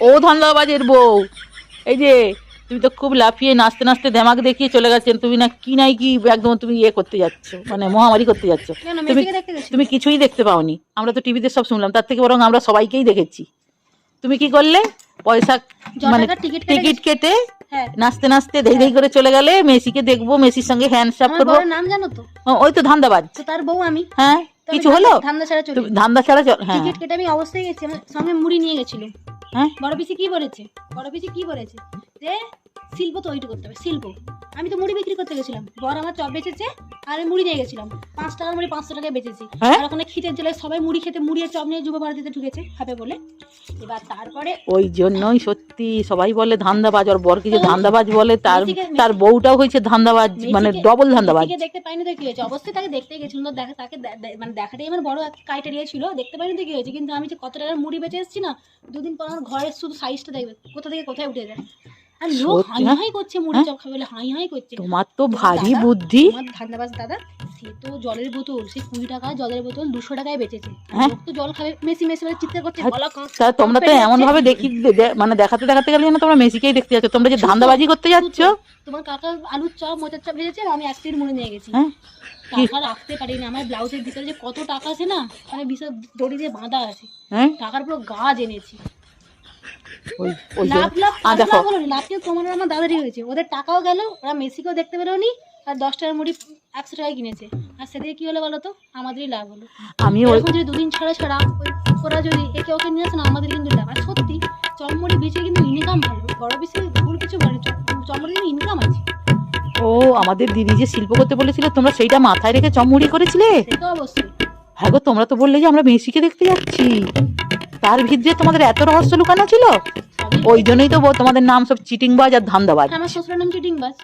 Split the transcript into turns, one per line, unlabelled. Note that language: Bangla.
ও ধান্দাবাজের বউ, এই যে তুমি তো খুব লাফিয়ে নাচতে নাচতে ধামাক দেখিয়ে চলে গেছেন। তুমি না কি নাই কি একদম তুমি ইয়ে করতে যাচ্ছ, মানে মহামারী করতে যাচ্ছ। তুমি তুমি কিছুই দেখতে পাওনি, আমরা তো টিভিতে সব শুনলাম, তার থেকে বরং আমরা সবাইকেই দেখেছি। তুমি কি করলে? পয়সা মানে টিকিট কেটে নাচতে নাচতে ধেই ধেই করে চলে গেলে, মেসিকে দেখবো, মেসির সঙ্গে হ্যান্ডশেক করবো।
নাম জানো তো?
ওই তো ধান্দাবাজ,
তার বউ আমি।
হ্যাঁ, কিছু হলো? ধান্দা ছাড়া চল। হ্যাঁ,
টিকিট কেটে আমি অবশ্যই গেছি, আমার সঙ্গে মুড়ি নিয়ে গেছিল।
হ্যাঁ,
বড় পিসি কি বলেছে? বড় পিসি কি বলেছে যে শিল্প তৈরি করতে হবে, শিল্প। আমি তো মুড়ি বিক্রি করতে গেছিলাম, বড় আমার চপ বেচেছে আর আমি মুড়ি নিয়ে গেছিলাম। 5 টাকার মুড়ি 500 টাকায় বেচেছি। আর ওখানে খিদের জেলায় সবাই মুড়ি খেতে, মুড়ি আর চপ নিয়ে যুব ভারতীতে ঢুকেছে খাবে বলে। এবার তারপরে ওই
জন্যই সত্যি সবাই বলে ধান্দাবাজ, আর বর কিছু ধান্দাবাজ বলে, তার বউটাও হয়েছে ধান্দাবাজ, মানে ডবল ধান্দাবাজ।
দেখতে পাইনি তো কি হয়েছে, অবশ্যই তাকে দেখতে গেছিল, তাকে মানে দেখাটাই আমার বড় ক্রাইটেরিয়া ছিল। দেখতে পাইনি তো কি হয়েছে, কিন্তু আমি যে কত টাকার মুড়ি বেচে এসেছি না, 2 দিন পর আমার ঘরের শুধু সাইজটা দেখবে কোথা থেকে কোথায় উঠে যায়। আর লোক হাই হাই করছে, মুড়ি চপ খাবে বলে হাই হাই করছে।
তোমার তো ভারী বুদ্ধি।
আমার ধান্দাবাজ দাদা, সে তো জলের বোতল, সে 20 টাকা জলের বোতল 200 টাকায় বেচেছে। লোক তো জল খাবে, মেসি মেসি বলে চিৎকার করছে।
তোমরা তো এমন ভাবে মানে দেখাতে দেখাতে গেলে না, তোমরা মেসিকেই দেখতে যাচ্ছ, তোমরা যে ধান্দাবাজি করতে যাচ্ছ।
তোমার কাকা আলুর চপ মোচার চপ ভেজেছে, আমি 1 প্লেট মুড়ি নিয়ে গেছি। টাকা রাখতে পারিনি, আমার ব্লাউজের ভিতরে যে কত টাকা আছে না, মানে বিশাল দড়ি দিয়ে বাঁধা আছে, টাকার পুরো গাছ এনেছি। আমার দাদারই হয়েছে, ওদের টাকাও গেল, ওরা মেসিকেও দেখতে পেলোনি, আর 10 টাকার মুড়ি 100 টাকায় কিনেছে। আর সেদিকে কি হলো বলো তো, আমাদেরই লাভ হলো। আমি ওরকম যদি 2 দিন ছাড়া ছাড়া ওরা যদি একে ওকে নিয়ে আসে না, আমাদের কিন্তু লাভ। আর সত্যি চমড়ি বেচে কিন্তু ইনকাম ভালো, বড় বেশি ভুল কিছু বলে, চমড়ি কিন্তু ইনকাম আছে।
ও, আমাদের দিদি যে শিল্প করতে বলেছিল, তোমরা সেইটা মাথায় রেখে চমড়ি করেছিলে?
সেটা অবশ্যই।
হ্যাঁ গো, তোমরা তো বললে যে আমরা মেসিকে দেখতে যাচ্ছি, তার ভিতরে তোমাদের এত রহস্য লুকানো ছিল। ওই জন্যই তো তোমাদের নাম সব চিটিংবাজ আর ধান্দাবাজ।
আমার শ্বশুরের নাম চিটিংবাজ।